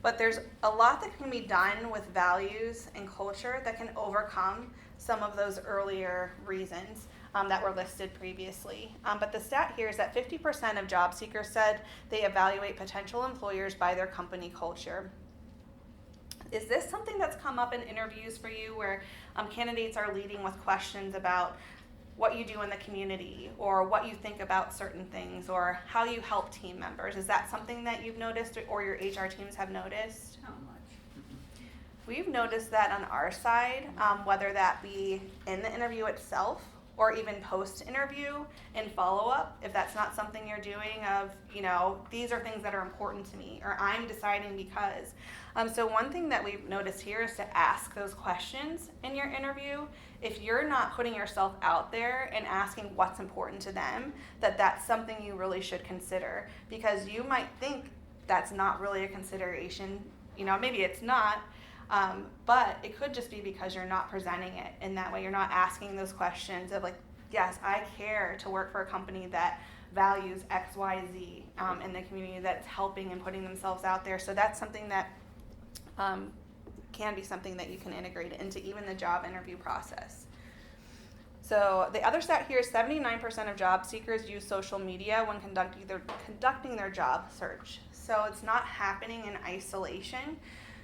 But there's a lot that can be done with values and culture that can overcome some of those earlier reasons that were listed previously. But the stat here is that 50% of job seekers said they evaluate potential employers by their company culture. Is this something that's come up in interviews for you where candidates are leading with questions about what you do in the community or what you think about certain things or how you help team members? Is that something that you've noticed or your HR teams have noticed? How much? We've noticed that on our side, whether that be in the interview itself or even post-interview and follow-up, if that's not something you're doing of, these are things that are important to me, or I'm deciding because. So one thing that we've noticed here is to ask those questions in your interview. If you're not putting yourself out there and asking what's important to them, that's something you really should consider, because you might think that's not really a consideration. Maybe it's not, but it could just be because you're not presenting it in that way. You're not asking those questions of like, yes, I care to work for a company that values X, Y, Z in the community, that's helping and putting themselves out there. So that's something that can be something that you can integrate into even the job interview process. So the other stat here is 79% of job seekers use social media when conducting their job search. So it's not happening in isolation.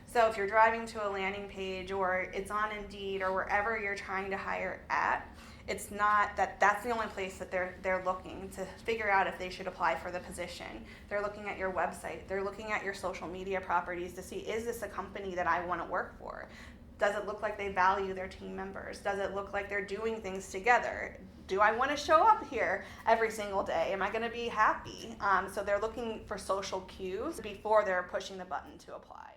So if you're driving to a landing page or it's on Indeed or wherever you're trying to hire at, it's not that's the only place that they're looking to figure out if they should apply for the position. They're looking at your website. They're looking at your social media properties to see, is this a company that I want to work for? Does it look like they value their team members? Does it look like they're doing things together? Do I want to show up here every single day? Am I going to be happy? So they're looking for social cues before they're pushing the button to apply.